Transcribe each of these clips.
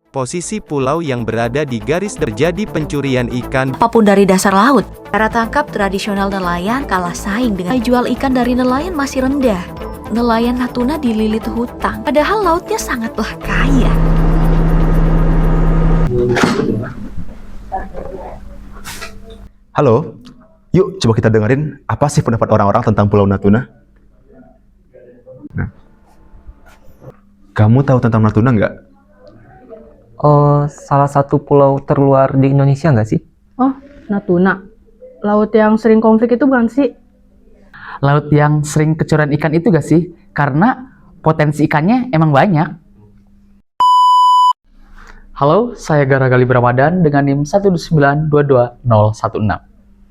Posisi pulau yang berada di garis terjadi pencurian ikan. Apapun dari dasar laut, cara tangkap tradisional nelayan kalah saing dengan jual ikan dari nelayan masih rendah. Nelayan Natuna dililit hutang, padahal lautnya sangatlah kaya. Halo, yuk coba kita dengerin apa sih pendapat orang-orang tentang Pulau Natuna. Nah, kamu tahu tentang Natuna nggak? Salah satu pulau terluar di Indonesia nggak sih? Oh, Natuna. Laut yang sering konflik itu bukan sih? Laut yang sering kecurian ikan itu gak sih? Karena potensi ikannya emang banyak. Halo, saya Gara Galib Ramadan dengan NIM 129221016.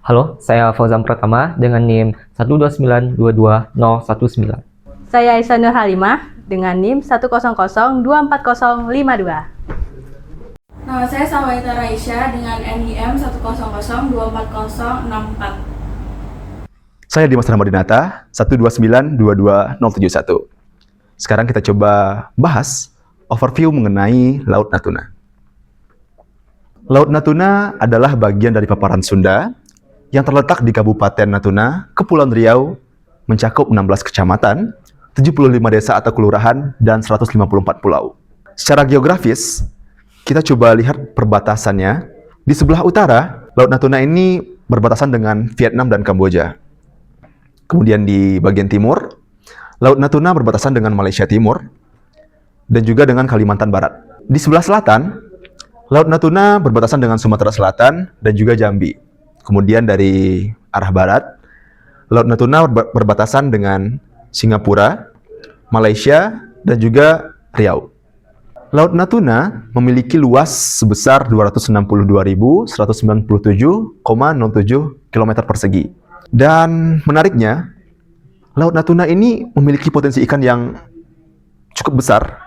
Halo, saya Fauzan Pratama dengan NIM 129222019. Saya Aisyah Nur Halimah dengan NIM 100240552. Nama saya Sawaita Raisya dengan NIM 100240464. Saya Dimas Ramadinata, 129222071. Sekarang kita coba bahas overview mengenai Laut Natuna. Laut Natuna adalah bagian dari paparan Sunda yang terletak di Kabupaten Natuna, Kepulauan Riau, mencakup 16 kecamatan, 75 desa atau kelurahan, dan 154 pulau. Secara geografis, kita coba lihat perbatasannya. Di sebelah utara, Laut Natuna ini berbatasan dengan Vietnam dan Kamboja. Kemudian di bagian timur, Laut Natuna berbatasan dengan Malaysia Timur, dan juga dengan Kalimantan Barat. Di sebelah selatan, Laut Natuna berbatasan dengan Sumatera Selatan dan juga Jambi. Kemudian dari arah barat, Laut Natuna berbatasan dengan Singapura, Malaysia, dan juga Riau. Laut Natuna memiliki luas sebesar 262.197,07 km persegi. Dan menariknya, Laut Natuna ini memiliki potensi ikan yang cukup besar,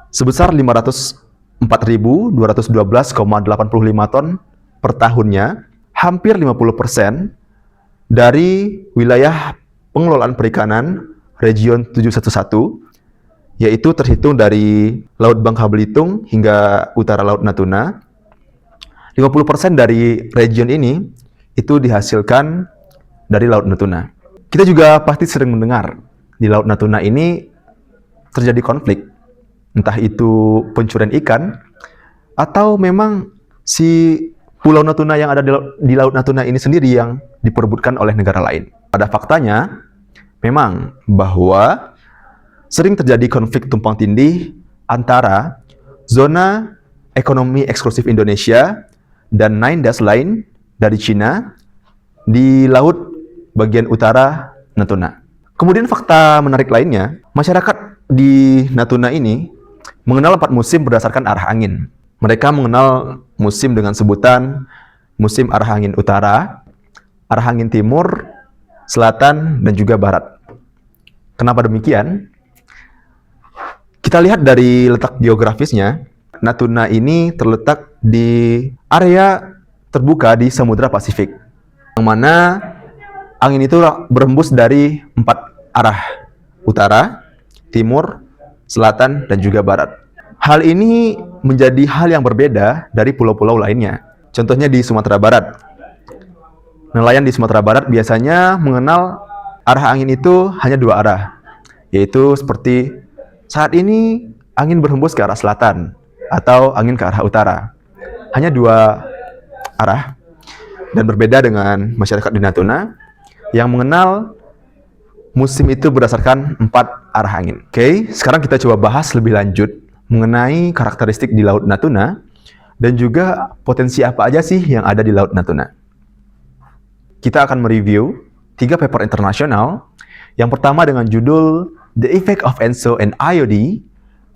sebesar 504.212,85 ton per tahunnya, hampir 50% dari wilayah pengelolaan perikanan Region 711, yaitu terhitung dari Laut Bangka Belitung hingga utara Laut Natuna. 50% dari region ini itu dihasilkan dari Laut Natuna. Kita juga pasti sering mendengar di Laut Natuna ini terjadi konflik, entah itu pencurian ikan atau memang si Pulau Natuna yang ada di Laut Natuna ini sendiri yang diperebutkan oleh negara lain. Pada faktanya, memang bahwa sering terjadi konflik tumpang tindih antara zona ekonomi eksklusif Indonesia dan 9 Das lain dari Cina di laut bagian utara Natuna. Kemudian fakta menarik lainnya, masyarakat di Natuna ini mengenal 4 musim berdasarkan arah angin. Mereka mengenal musim dengan sebutan musim arah angin utara, arah angin timur, selatan, dan juga barat. Kenapa demikian? Kita lihat dari letak geografisnya, Natuna ini terletak di area terbuka di Samudra Pasifik, yang mana angin itu berembus dari 4 arah, utara, timur, selatan, dan juga barat. Hal ini menjadi hal yang berbeda dari pulau-pulau lainnya. Contohnya di Sumatera Barat. Nelayan di Sumatera Barat biasanya mengenal arah angin itu hanya 2 arah, yaitu seperti saat ini angin berhembus ke arah selatan atau angin ke arah utara. Hanya 2 arah, dan berbeda dengan masyarakat di Natuna yang mengenal musim itu berdasarkan 4 arah angin. Oke, sekarang kita coba bahas lebih lanjut mengenai karakteristik di Laut Natuna dan juga potensi apa aja sih yang ada di Laut Natuna. Kita akan mereview 3 paper internasional. Yang pertama dengan judul The Effect of ENSO and IOD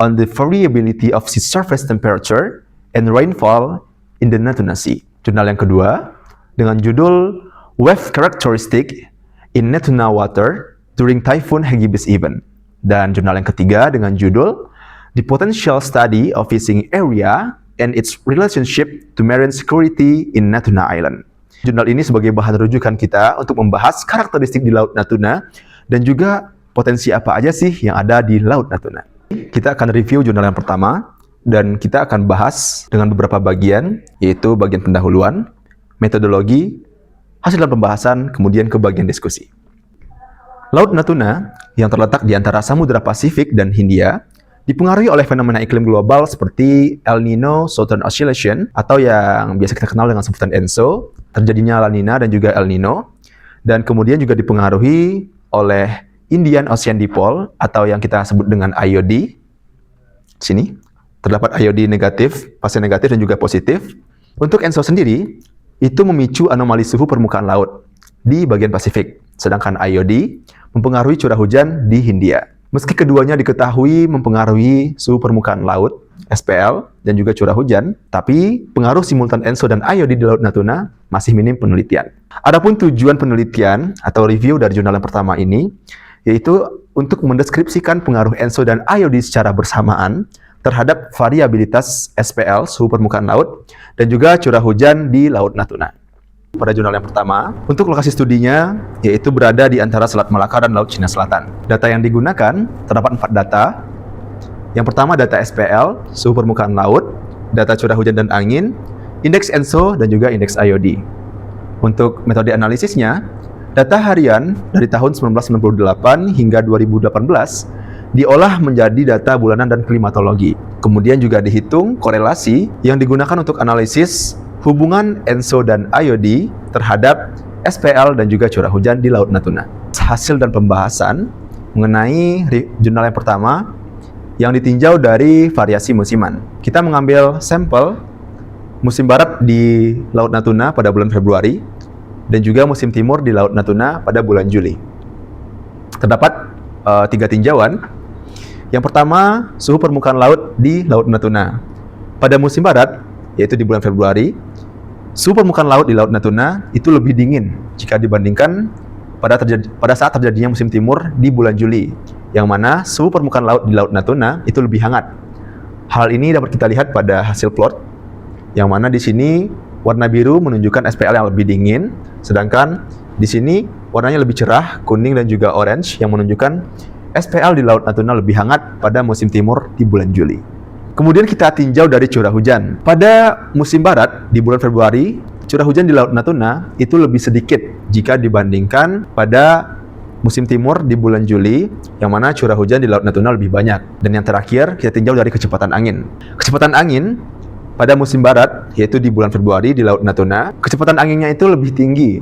on the Variability of Sea Surface Temperature and Rainfall in the Natuna Sea. Jurnal yang kedua dengan judul Wave Characteristic in Natuna Water during Typhoon Hagibis Event. Dan jurnal yang ketiga dengan judul The Potential Study of Fishing Area and its Relationship to Marine Security in Natuna Island. Jurnal ini sebagai bahan rujukan kita untuk membahas karakteristik di Laut Natuna dan juga potensi apa aja sih yang ada di Laut Natuna. Kita akan review jurnal yang pertama dan kita akan bahas dengan beberapa bagian, yaitu bagian pendahuluan, metodologi, hasil dan pembahasan, kemudian ke bagian diskusi. Laut Natuna yang terletak di antara Samudra Pasifik dan Hindia dipengaruhi oleh fenomena iklim global seperti El Nino Southern Oscillation atau yang biasa kita kenal dengan sebutan ENSO, terjadinya La Nina dan juga El Nino, dan kemudian juga dipengaruhi oleh Indian Ocean Dipole atau yang kita sebut dengan IOD. Sini terdapat IOD negatif, fase negatif dan juga positif. Untuk ENSO sendiri itu memicu anomali suhu permukaan laut di bagian Pasifik, sedangkan IOD mempengaruhi curah hujan di Hindia. Meski keduanya diketahui mempengaruhi suhu permukaan laut, SPL, dan juga curah hujan, tapi pengaruh simultan ENSO dan IOD di Laut Natuna masih minim penelitian. Adapun tujuan penelitian atau review dari jurnal yang pertama ini, yaitu untuk mendeskripsikan pengaruh ENSO dan IOD secara bersamaan terhadap variabilitas SPL, suhu permukaan laut, dan juga curah hujan di Laut Natuna. Pada jurnal yang pertama, untuk lokasi studinya yaitu berada di antara Selat Malaka dan Laut Cina Selatan. Data yang digunakan terdapat 4 data. Yang pertama data SPL, suhu permukaan laut, data curah hujan dan angin, indeks ENSO dan juga indeks IOD. Untuk metode analisisnya, data harian dari tahun 1998 hingga 2018 diolah menjadi data bulanan dan klimatologi. Kemudian juga dihitung korelasi yang digunakan untuk analisis hubungan ENSO dan IOD terhadap SPL dan juga curah hujan di Laut Natuna. Hasil dan pembahasan mengenai jurnal yang pertama yang ditinjau dari variasi musiman. Kita mengambil sampel musim barat di Laut Natuna pada bulan Februari dan juga musim timur di Laut Natuna pada bulan Juli. Terdapat 3 tinjauan. Yang pertama, suhu permukaan laut di Laut Natuna. Pada musim barat, yaitu di bulan Februari, suhu permukaan laut di Laut Natuna itu lebih dingin jika dibandingkan pada saat terjadinya musim timur di bulan Juli, yang mana suhu permukaan laut di Laut Natuna itu lebih hangat. Hal ini dapat kita lihat pada hasil plot, yang mana di sini warna biru menunjukkan SPL yang lebih dingin, sedangkan di sini warnanya lebih cerah, kuning dan juga orange yang menunjukkan SPL di Laut Natuna lebih hangat pada musim timur di bulan Juli. Kemudian kita tinjau dari curah hujan. Pada musim barat di bulan Februari, curah hujan di Laut Natuna itu lebih sedikit jika dibandingkan pada musim timur di bulan Juli, yang mana curah hujan di Laut Natuna lebih banyak. Dan yang terakhir, kita tinjau dari kecepatan angin. Kecepatan angin pada musim barat, yaitu di bulan Februari di Laut Natuna, kecepatan anginnya itu lebih tinggi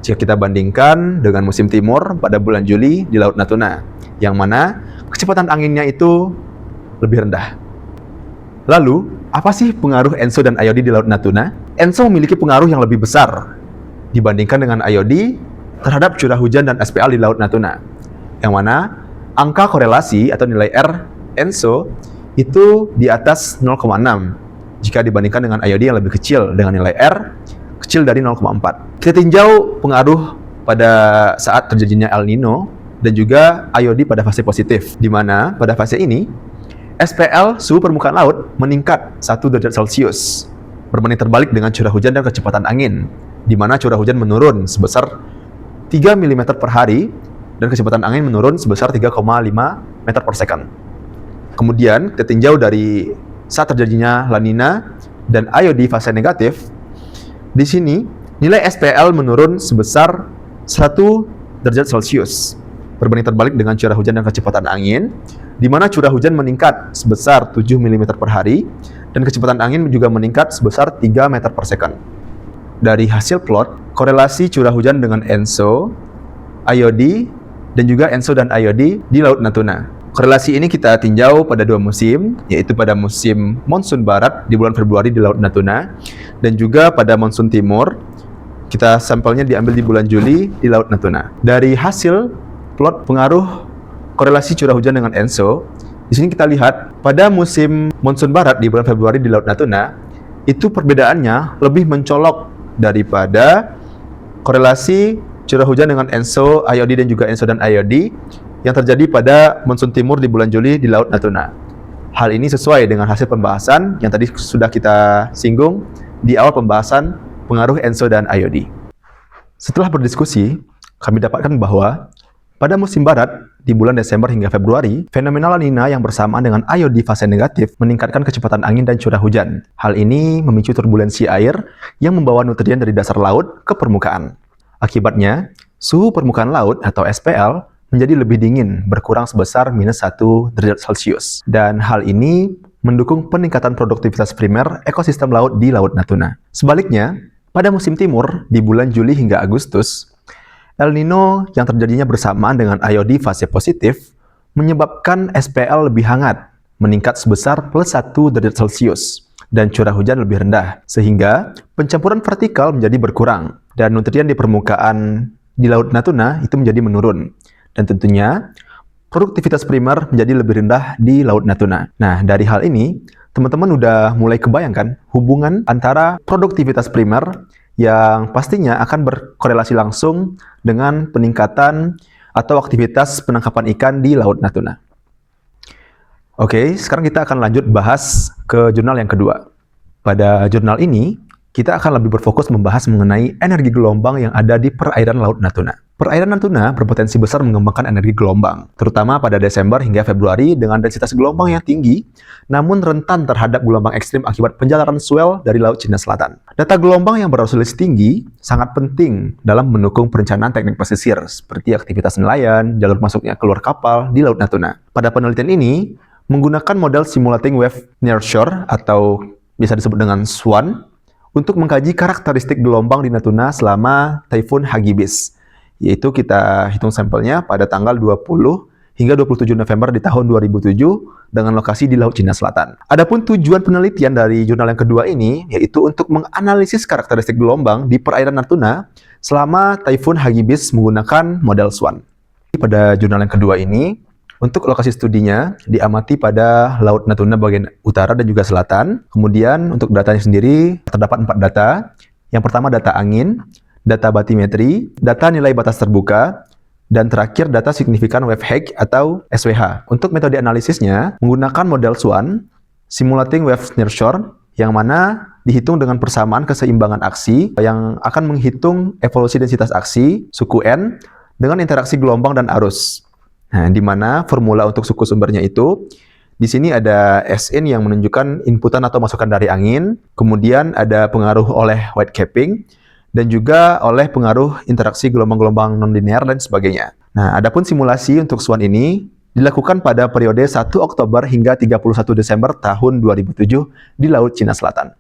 jika kita bandingkan dengan musim timur pada bulan Juli di Laut Natuna, yang mana kecepatan anginnya itu lebih rendah. Lalu, apa sih pengaruh ENSO dan IOD di Laut Natuna? ENSO memiliki pengaruh yang lebih besar dibandingkan dengan IOD terhadap curah hujan dan SPL di Laut Natuna, yang mana angka korelasi atau nilai R ENSO itu di atas 0,6 jika dibandingkan dengan IOD yang lebih kecil dengan nilai R kecil dari 0,4. Kita tinjau pengaruh pada saat terjadinya El Nino dan juga IOD pada fase positif, di mana pada fase ini SPL, suhu permukaan laut, meningkat 1 derajat Celcius, berbanding terbalik dengan curah hujan dan kecepatan angin, di mana curah hujan menurun sebesar 3 mm per hari dan kecepatan angin menurun sebesar 3,5 meter per second. Kemudian, kita tinjau dari saat terjadinya La Nina dan IOD fase negatif. Di sini, nilai SPL menurun sebesar 1 derajat Celcius, berbanding terbalik dengan curah hujan dan kecepatan angin, di mana curah hujan meningkat sebesar 7 mm per hari dan kecepatan angin juga meningkat sebesar 3 meter per second. Dari hasil plot, korelasi curah hujan dengan ENSO, IOD, dan juga ENSO dan IOD di Laut Natuna. Korelasi ini kita tinjau pada 2 musim, yaitu pada musim monsun barat di bulan Februari di Laut Natuna, dan juga pada monsun timur. Kita sampelnya diambil di bulan Juli di Laut Natuna. Dari hasil plot pengaruh korelasi curah hujan dengan ENSO, di sini kita lihat pada musim monsun barat di bulan Februari di Laut Natuna, itu perbedaannya lebih mencolok daripada korelasi curah hujan dengan ENSO, IOD dan juga ENSO dan IOD yang terjadi pada monsun timur di bulan Juli di Laut Natuna. Hal ini sesuai dengan hasil pembahasan yang tadi sudah kita singgung di awal pembahasan pengaruh ENSO dan IOD. Setelah berdiskusi, kami dapatkan bahwa Pada musim barat, di bulan Desember hingga Februari, fenomena La Nina yang bersamaan dengan Ayo di fase negatif meningkatkan kecepatan angin dan curah hujan. Hal ini memicu turbulensi air yang membawa nutrien dari dasar laut ke permukaan. Akibatnya, suhu permukaan laut atau SPL menjadi lebih dingin, berkurang sebesar -1 derajat Celcius. Dan hal ini mendukung peningkatan produktivitas primer ekosistem laut di Laut Natuna. Sebaliknya, pada musim timur, di bulan Juli hingga Agustus, El Nino yang terjadinya bersamaan dengan Ayo di fase positif menyebabkan SPL lebih hangat, meningkat sebesar +1 derajat Celcius, dan curah hujan lebih rendah, sehingga pencampuran vertikal menjadi berkurang, dan nutrien di permukaan di Laut Natuna itu menjadi menurun. Dan tentunya, produktivitas primer menjadi lebih rendah di Laut Natuna. Nah, dari hal ini, teman-teman udah mulai kebayangkan hubungan antara produktivitas primer yang pastinya akan berkorelasi langsung dengan peningkatan atau aktivitas penangkapan ikan di Laut Natuna. Oke, sekarang kita akan lanjut bahas ke jurnal yang kedua. Pada jurnal ini, kita akan lebih berfokus membahas mengenai energi gelombang yang ada di perairan Laut Natuna. Perairan Natuna berpotensi besar mengembangkan energi gelombang, terutama pada Desember hingga Februari dengan densitas gelombang yang tinggi, namun rentan terhadap gelombang ekstrim akibat penjalaran swell dari Laut Cina Selatan. Data gelombang yang beroscilasi tinggi sangat penting dalam mendukung perencanaan teknik pesisir, seperti aktivitas nelayan, jalur masuknya keluar kapal di Laut Natuna. Pada penelitian ini, menggunakan model Simulating Wave Nearshore atau biasa disebut dengan SWAN, untuk mengkaji karakteristik gelombang di Natuna selama Taifun Hagibis, yaitu kita hitung sampelnya pada tanggal 20 hingga 27 November di tahun 2007 dengan lokasi di Laut Cina Selatan. Adapun tujuan penelitian dari jurnal yang kedua ini yaitu untuk menganalisis karakteristik gelombang di perairan Natuna selama Taifun Hagibis menggunakan model SWAN. Pada jurnal yang kedua ini, untuk lokasi studinya diamati pada Laut Natuna bagian utara dan juga selatan. Kemudian untuk datanya sendiri terdapat 4 data. Yang pertama data angin, data batimetri, data nilai batas terbuka, dan terakhir data signifikan wave height atau SWH. Untuk metode analisisnya menggunakan model SWAN, Simulating Wave Nearshore, yang mana dihitung dengan persamaan keseimbangan aksi yang akan menghitung evolusi densitas aksi, suku N, dengan interaksi gelombang dan arus. Nah, di mana formula untuk suku sumbernya itu, di sini ada Sn yang menunjukkan inputan atau masukan dari angin, kemudian ada pengaruh oleh white capping, dan juga oleh pengaruh interaksi gelombang-gelombang non-linear dan sebagainya. Nah, adapun simulasi untuk SWAN ini dilakukan pada periode 1 Oktober hingga 31 Desember tahun 2007 di Laut Cina Selatan.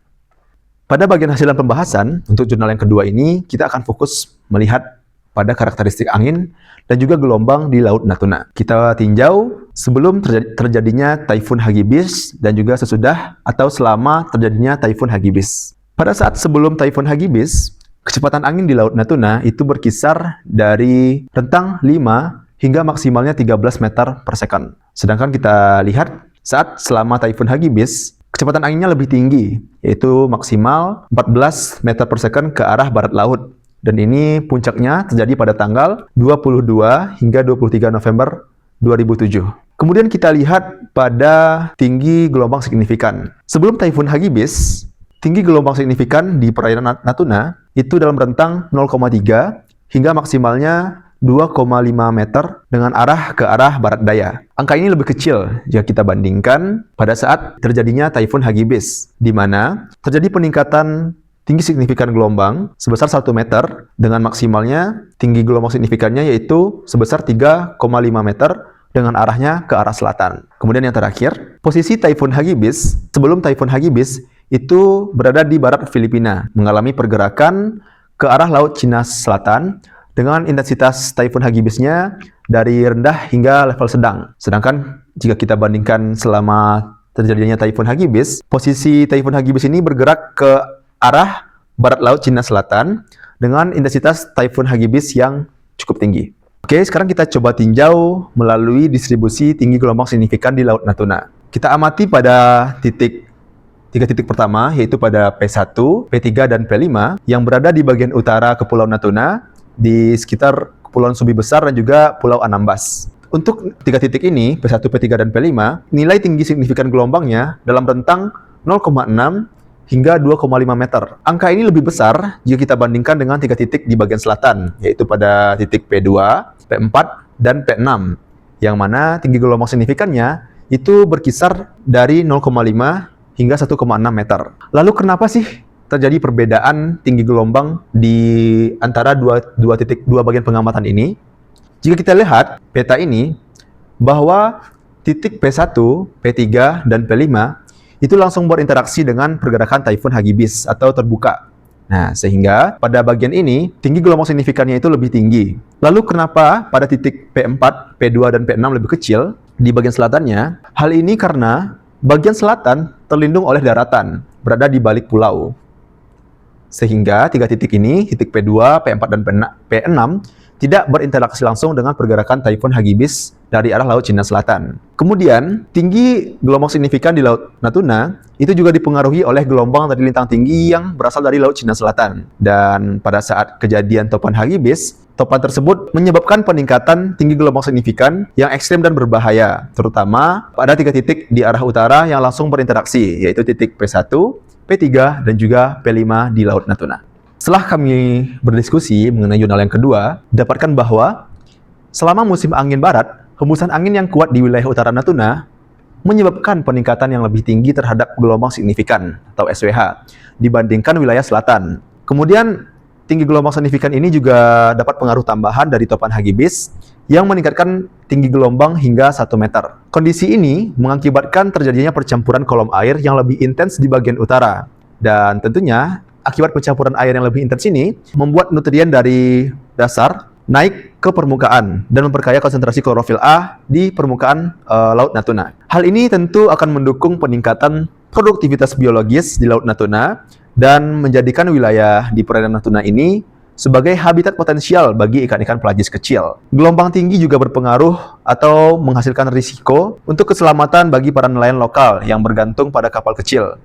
Pada bagian hasilan pembahasan, untuk jurnal yang kedua ini, kita akan fokus melihat pada karakteristik angin dan juga gelombang di Laut Natuna. Kita tinjau sebelum terjadinya Taifun Hagibis dan juga sesudah atau selama terjadinya Taifun Hagibis. Pada saat sebelum Taifun Hagibis, kecepatan angin di Laut Natuna itu berkisar dari rentang 5 hingga maksimalnya 13 meter per second. Sedangkan kita lihat saat selama Taifun Hagibis, kecepatan anginnya lebih tinggi, yaitu maksimal 14 meter per second ke arah barat laut. Dan ini puncaknya terjadi pada tanggal 22 hingga 23 November 2007. Kemudian kita lihat pada tinggi gelombang signifikan. Sebelum Taifun Hagibis, tinggi gelombang signifikan di perairan Natuna itu dalam rentang 0,3 hingga maksimalnya 2,5 meter dengan arah ke arah barat daya. Angka ini lebih kecil jika kita bandingkan pada saat terjadinya Taifun Hagibis, di mana terjadi peningkatan tinggi signifikan gelombang sebesar 1 meter dengan maksimalnya tinggi gelombang signifikannya yaitu sebesar 3,5 meter dengan arahnya ke arah selatan. Kemudian yang terakhir, posisi Taifun Hagibis sebelum Taifun Hagibis itu berada di barat Filipina, mengalami pergerakan ke arah Laut Cina Selatan dengan intensitas Taifun Hagibisnya dari rendah hingga level sedang. Sedangkan jika kita bandingkan selama terjadinya Taifun Hagibis, posisi Taifun Hagibis ini bergerak ke arah barat Laut Cina Selatan dengan intensitas Taifun Hagibis yang cukup tinggi. Oke, sekarang kita coba tinjau melalui distribusi tinggi gelombang signifikan di Laut Natuna. Kita amati pada tiga titik pertama, yaitu pada P1, P3, dan P5 yang berada di bagian utara Kepulauan Natuna di sekitar Kepulauan Sumbi Besar dan juga Pulau Anambas. Untuk 3 titik ini, P1, P3, dan P5, nilai tinggi signifikan gelombangnya dalam rentang 0,6 hingga 2,5 meter. Angka ini lebih besar jika kita bandingkan dengan 3 titik di bagian selatan, yaitu pada titik P2, P4, dan P6, yang mana tinggi gelombang signifikannya itu berkisar dari 0,5 hingga 1,6 meter. Lalu kenapa sih terjadi perbedaan tinggi gelombang di antara dua bagian pengamatan ini? Jika kita lihat peta ini, bahwa titik P1, P3, dan P5 itu langsung berinteraksi dengan pergerakan Taifun Hagibis atau terbuka. Nah, sehingga pada bagian ini, tinggi gelombang signifikannya itu lebih tinggi. Lalu kenapa pada titik P4, P2, dan P6 lebih kecil di bagian selatannya? Hal ini karena bagian selatan terlindung oleh daratan, berada di balik pulau. Sehingga tiga titik ini, titik P2, P4, dan P6, tidak berinteraksi langsung dengan pergerakan Taifun Hagibis dari arah Laut Cina Selatan. Kemudian, tinggi gelombang signifikan di Laut Natuna itu juga dipengaruhi oleh gelombang dari lintang tinggi yang berasal dari Laut Cina Selatan. Dan pada saat kejadian topan Hagibis, topan tersebut menyebabkan peningkatan tinggi gelombang signifikan yang ekstrem dan berbahaya, terutama pada tiga titik di arah utara yang langsung berinteraksi, yaitu titik P1, P3, dan juga P5 di Laut Natuna. Setelah kami berdiskusi mengenai jurnal yang kedua, dapatkan bahwa selama musim angin barat, hembusan angin yang kuat di wilayah utara Natuna menyebabkan peningkatan yang lebih tinggi terhadap gelombang signifikan atau SWH dibandingkan wilayah selatan. Kemudian, tinggi gelombang signifikan ini juga dapat pengaruh tambahan dari topan Hagibis yang meningkatkan tinggi gelombang hingga 1 meter. Kondisi ini mengakibatkan terjadinya percampuran kolom air yang lebih intens di bagian utara. Dan tentunya, akibat pencampuran air yang lebih intens ini membuat nutrien dari dasar naik ke permukaan dan memperkaya konsentrasi klorofil A di permukaan Laut Natuna. Hal ini tentu akan mendukung peningkatan produktivitas biologis di Laut Natuna dan menjadikan wilayah di perairan Natuna ini sebagai habitat potensial bagi ikan-ikan pelagis kecil. Gelombang tinggi juga berpengaruh atau menghasilkan risiko untuk keselamatan bagi para nelayan lokal yang bergantung pada kapal kecil.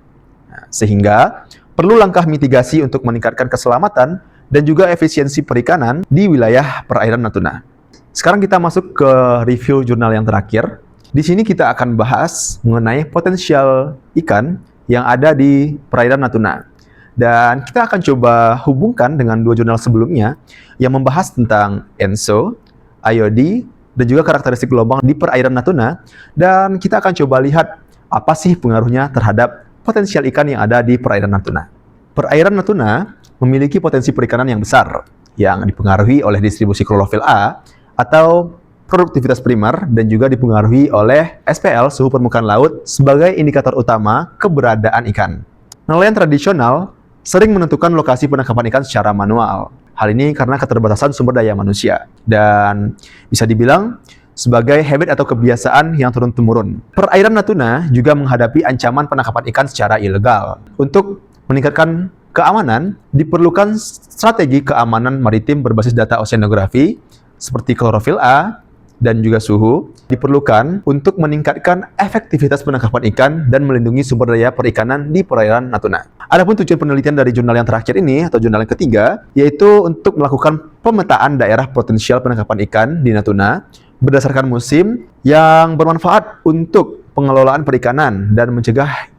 Sehingga perlu langkah mitigasi untuk meningkatkan keselamatan dan juga efisiensi perikanan di wilayah perairan Natuna. Sekarang kita masuk ke review jurnal yang terakhir. Di sini kita akan bahas mengenai potensial ikan yang ada di perairan Natuna. Dan kita akan coba hubungkan dengan dua jurnal sebelumnya yang membahas tentang ENSO, IOD, dan juga karakteristik gelombang di perairan Natuna. Dan kita akan coba lihat apa sih pengaruhnya terhadap potensial ikan yang ada di perairan Natuna. Perairan Natuna memiliki potensi perikanan yang besar yang dipengaruhi oleh distribusi klorofil A atau produktivitas primer dan juga dipengaruhi oleh SPL suhu permukaan laut sebagai indikator utama keberadaan ikan. Nelayan tradisional sering menentukan lokasi penangkapan ikan secara manual. Hal ini karena keterbatasan sumber daya manusia dan bisa dibilang sebagai habit atau kebiasaan yang turun-temurun. Perairan Natuna juga menghadapi ancaman penangkapan ikan secara ilegal. Untuk meningkatkan keamanan, diperlukan strategi keamanan maritim berbasis data oceanografi seperti klorofil A dan juga suhu diperlukan untuk meningkatkan efektivitas penangkapan ikan dan melindungi sumber daya perikanan di perairan Natuna. Adapun tujuan penelitian dari jurnal yang terakhir ini atau jurnal yang ketiga yaitu untuk melakukan pemetaan daerah potensial penangkapan ikan di Natuna berdasarkan musim yang bermanfaat untuk pengelolaan perikanan dan mencegah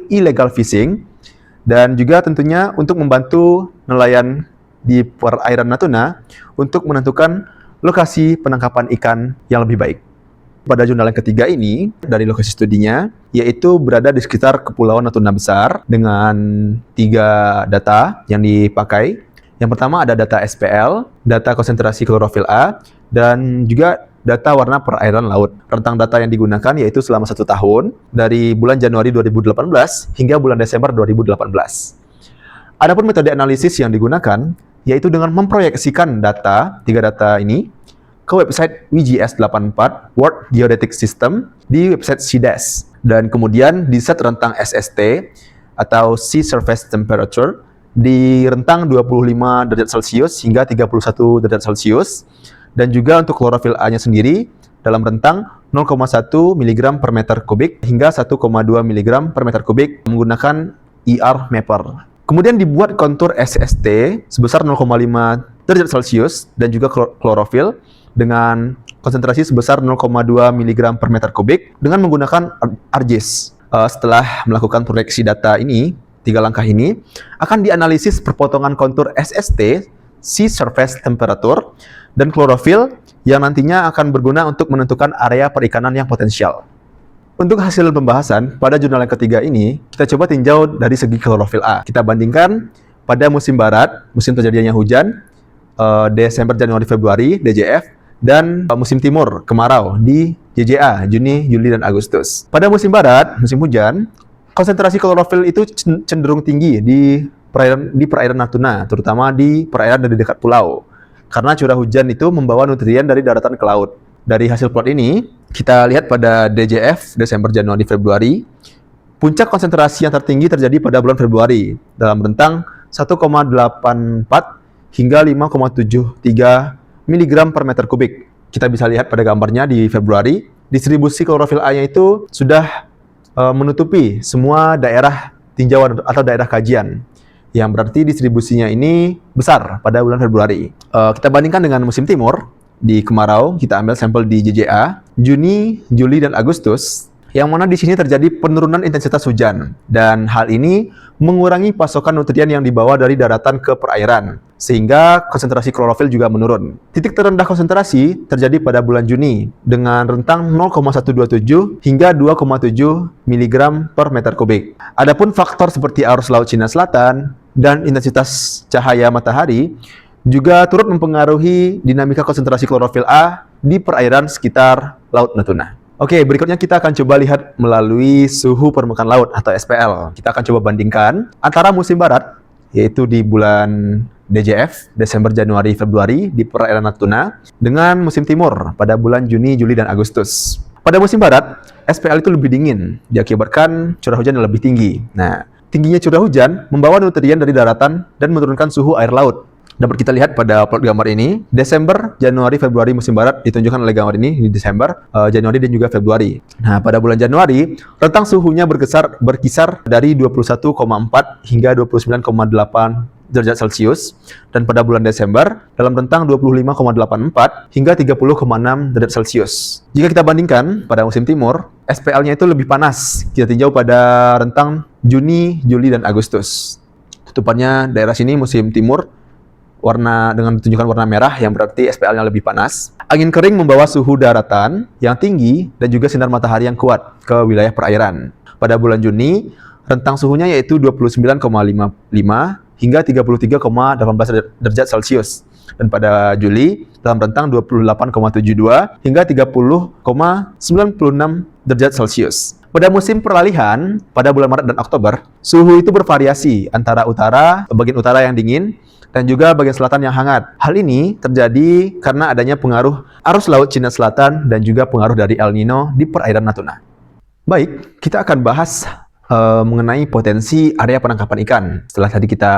illegal fishing dan juga tentunya untuk membantu nelayan di perairan Natuna untuk menentukan lokasi penangkapan ikan yang lebih baik. Pada jurnal yang ketiga ini, dari lokasi studinya, yaitu berada di sekitar Kepulauan Natuna Besar dengan 3 data yang dipakai. Yang pertama ada data SPL, data konsentrasi klorofil A, dan juga data warna perairan laut. Rentang data yang digunakan yaitu selama 1 tahun, dari bulan Januari 2018 hingga bulan Desember 2018. Adapun metode analisis yang digunakan, yaitu dengan memproyeksikan data, 3 data ini, ke website WGS84 World Geodetic System di website CDES. Dan kemudian di-set rentang SST atau Sea Surface Temperature di rentang 25 derajat Celcius hingga 31 derajat Celcius. Dan juga untuk klorofil A-nya sendiri dalam rentang 0,1 mg per meter kubik hingga 1,2 mg per meter kubik menggunakan ER Mapper. Kemudian dibuat kontur SST sebesar 0,5 derajat Celcius dan juga klorofil dengan konsentrasi sebesar 0,2 mg per meter kubik dengan menggunakan ArcGIS. Setelah melakukan proyeksi data ini, 3 langkah ini akan dianalisis perpotongan kontur SST, Sea Surface Temperature, dan klorofil yang nantinya akan berguna untuk menentukan area perikanan yang potensial. Untuk hasil pembahasan pada jurnal yang ketiga ini, kita coba tinjau dari segi klorofil A. Kita bandingkan pada musim barat, musim terjadinya hujan, Desember, Januari, Februari, DJF, dan musim timur, kemarau, di JJA, Juni, Juli, dan Agustus. Pada musim barat, musim hujan, konsentrasi klorofil itu cenderung tinggi di perairan Natuna, terutama di perairan dari dekat pulau. Karena curah hujan itu membawa nutrien dari daratan ke laut. Dari hasil plot ini, kita lihat pada DJF, Desember, Januari, Februari, puncak konsentrasi yang tertinggi terjadi pada bulan Februari, dalam rentang 1,84 hingga 5,73 mg per meter kubik. Kita bisa lihat pada gambarnya di Februari, distribusi klorofil A-nya itu sudah menutupi semua daerah tinjauan atau daerah kajian, yang berarti distribusinya ini besar pada bulan Februari. Kita bandingkan dengan musim timur, di kemarau, kita ambil sampel di JJA, Juni, Juli, dan Agustus, yang mana di sini terjadi penurunan intensitas hujan, dan hal ini mengurangi pasokan nutrien yang dibawa dari daratan ke perairan, sehingga konsentrasi klorofil juga menurun. Titik terendah konsentrasi terjadi pada bulan Juni, dengan rentang 0,127 hingga 2,7 mg per meter kubik. Adapun faktor seperti arus laut Cina Selatan dan intensitas cahaya matahari juga turut mempengaruhi dinamika konsentrasi klorofil A di perairan sekitar Laut Natuna. Oke, berikutnya kita akan coba lihat melalui suhu permukaan laut atau SPL. Kita akan coba bandingkan antara musim barat, yaitu di bulan DJF, Desember, Januari, Februari di perairan Natuna, dengan musim timur pada bulan Juni, Juli, dan Agustus. Pada musim barat, SPL itu lebih dingin, diakibatkan curah hujan yang lebih tinggi. Nah, tingginya curah hujan membawa nutrien dari daratan dan menurunkan suhu air laut. Dapat kita lihat pada plot gambar ini, Desember, Januari, Februari musim barat ditunjukkan oleh gambar ini di Desember, Januari, dan juga Februari. Nah, pada bulan Januari, rentang suhunya berkisar dari 21,4 hingga 29,8 derajat Celcius, dan pada bulan Desember dalam rentang 25,84 hingga 30,6 derajat Celcius. Jika kita bandingkan pada musim timur, SPL-nya itu lebih panas. Kita tinjau pada rentang Juni, Juli, dan Agustus. Tutupannya daerah sini musim timur dengan tunjukkan warna merah, yang berarti SPL-nya lebih panas. Angin kering membawa suhu daratan yang tinggi dan juga sinar matahari yang kuat ke wilayah perairan. Pada bulan Juni, rentang suhunya yaitu 29,55 hingga 33,18 derajat Celcius. Dan pada Juli, dalam rentang 28,72 hingga 30,96 derajat Celcius. Pada musim peralihan, pada bulan Maret dan Oktober, suhu itu bervariasi antara bagian utara yang dingin, dan juga bagian selatan yang hangat. Hal ini terjadi karena adanya pengaruh arus laut Cina Selatan dan juga pengaruh dari El Nino di perairan Natuna. Baik, kita akan bahas mengenai potensi area penangkapan ikan. Setelah tadi kita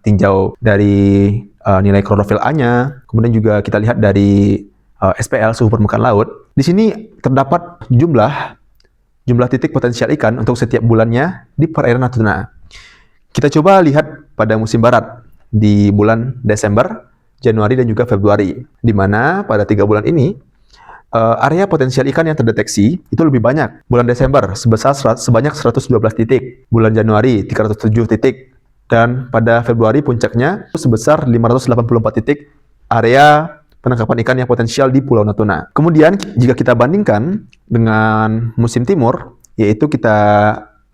tinjau dari nilai klorofil A-nya, kemudian juga kita lihat dari SPL, suhu permukaan laut. Di sini terdapat jumlah titik potensial ikan untuk setiap bulannya di perairan Natuna. Kita coba lihat pada musim barat di bulan Desember, Januari, dan juga Februari, di mana pada 3 bulan ini area potensial ikan yang terdeteksi itu lebih banyak. Bulan Desember sebanyak 112 titik, bulan Januari 307 titik, dan pada Februari puncaknya sebesar 584 titik area penangkapan ikan yang potensial di Pulau Natuna. Kemudian jika kita bandingkan dengan musim timur, yaitu kita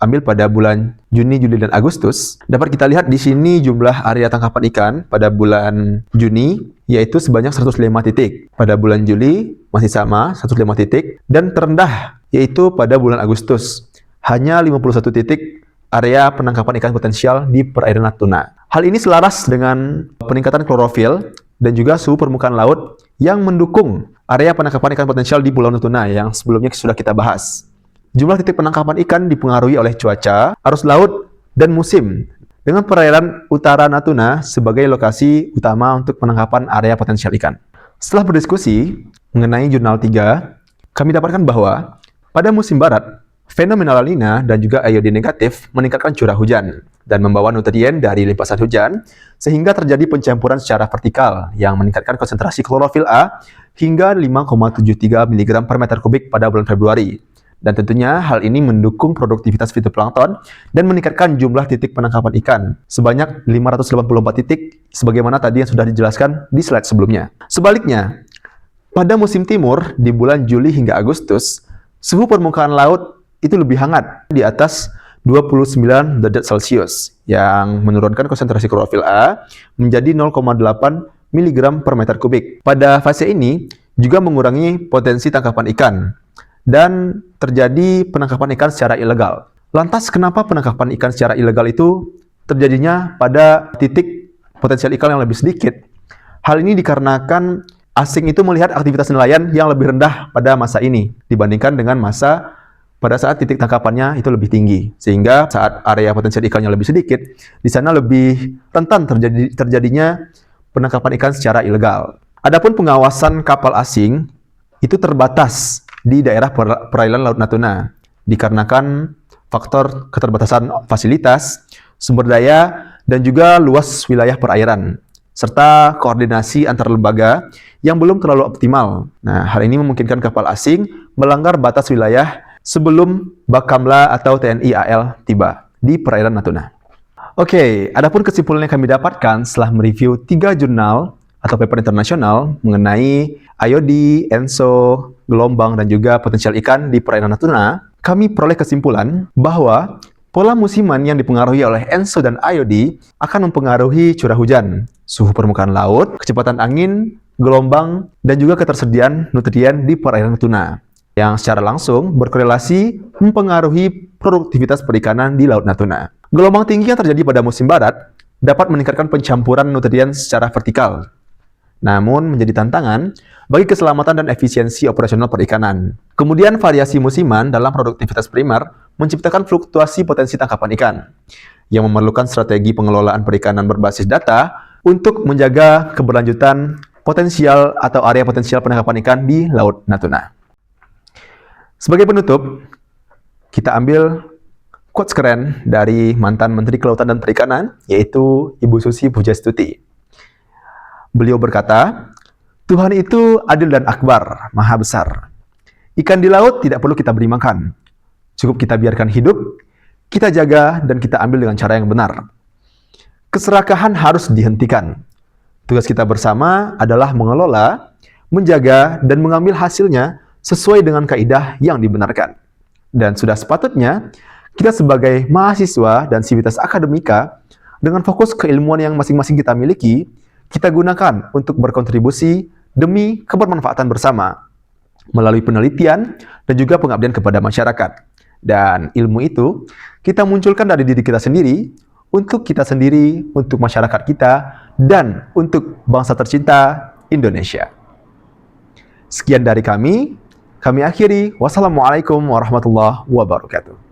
ambil pada bulan Juni, Juli, dan Agustus, dapat kita lihat di sini jumlah area tangkapan ikan pada bulan Juni yaitu sebanyak 105 titik. Pada bulan Juli masih sama, 105 titik, dan terendah yaitu pada bulan Agustus, hanya 51 titik area penangkapan ikan potensial di perairan Natuna. Hal ini selaras dengan peningkatan klorofil dan juga suhu permukaan laut yang mendukung area penangkapan ikan potensial di Pulau Natuna yang sebelumnya sudah kita bahas. Jumlah titik penangkapan ikan dipengaruhi oleh cuaca, arus laut, dan musim, dengan perairan utara Natuna sebagai lokasi utama untuk penangkapan area potensial ikan. Setelah berdiskusi mengenai jurnal 3, kami dapatkan bahwa pada musim barat, fenomena La Nina dan juga iodin negatif meningkatkan curah hujan dan membawa nutrien dari limpasan hujan, sehingga terjadi pencampuran secara vertikal yang meningkatkan konsentrasi klorofil A hingga 5,73 mg per meter kubik pada bulan Februari. Dan tentunya hal ini mendukung produktivitas fitoplankton dan meningkatkan jumlah titik penangkapan ikan sebanyak 584 titik sebagaimana tadi yang sudah dijelaskan di slide sebelumnya. Sebaliknya, pada musim timur di bulan Juli hingga Agustus, suhu permukaan laut itu lebih hangat di atas 29 derajat Celcius yang menurunkan konsentrasi klorofil A menjadi 0,8 mg per meter kubik. Pada fase ini juga mengurangi potensi tangkapan ikan dan terjadi penangkapan ikan secara ilegal. Lantas kenapa penangkapan ikan secara ilegal itu terjadinya pada titik potensial ikan yang lebih sedikit? Hal ini dikarenakan asing itu melihat aktivitas nelayan yang lebih rendah pada masa ini dibandingkan dengan masa pada saat titik tangkapannya itu lebih tinggi. Sehingga saat area potensial ikannya lebih sedikit, di sana lebih rentan terjadinya penangkapan ikan secara ilegal. Adapun pengawasan kapal asing itu terbatas di daerah perairan Laut Natuna dikarenakan faktor keterbatasan fasilitas, sumber daya, dan juga luas wilayah perairan serta koordinasi antar lembaga yang belum terlalu optimal. Nah, hal ini memungkinkan kapal asing melanggar batas wilayah sebelum Bakamla atau TNI AL tiba di perairan Natuna. Oke, adapun kesimpulan yang kami dapatkan setelah mereview 3 jurnal atau paper internasional mengenai IOD, ENSO, gelombang, dan juga potensial ikan di perairan Natuna, kami peroleh kesimpulan bahwa pola musiman yang dipengaruhi oleh ENSO dan IOD akan mempengaruhi curah hujan, suhu permukaan laut, kecepatan angin, gelombang, dan juga ketersediaan nutrien di perairan Natuna, yang secara langsung berkorelasi mempengaruhi produktivitas perikanan di Laut Natuna. Gelombang tinggi yang terjadi pada musim barat dapat meningkatkan pencampuran nutrien secara vertikal, namun menjadi tantangan bagi keselamatan dan efisiensi operasional perikanan. Kemudian variasi musiman dalam produktivitas primer menciptakan fluktuasi potensi tangkapan ikan, yang memerlukan strategi pengelolaan perikanan berbasis data untuk menjaga keberlanjutan potensial atau area potensial penangkapan ikan di Laut Natuna. Sebagai penutup, kita ambil quotes keren dari mantan Menteri Kelautan dan Perikanan, yaitu Ibu Susi Pujastuti. Beliau berkata, Tuhan itu adil dan akbar, maha besar. Ikan di laut tidak perlu kita beri makan. Cukup kita biarkan hidup, kita jaga, dan kita ambil dengan cara yang benar. Keserakahan harus dihentikan. Tugas kita bersama adalah mengelola, menjaga, dan mengambil hasilnya sesuai dengan kaidah yang dibenarkan. Dan sudah sepatutnya, kita sebagai mahasiswa dan sivitas akademika, dengan fokus keilmuan yang masing-masing kita miliki, kita gunakan untuk berkontribusi demi kebermanfaatan bersama, melalui penelitian dan juga pengabdian kepada masyarakat. Dan ilmu itu, kita munculkan dari diri kita sendiri, untuk masyarakat kita, dan untuk bangsa tercinta Indonesia. Sekian dari kami akhiri. Wassalamualaikum warahmatullahi wabarakatuh.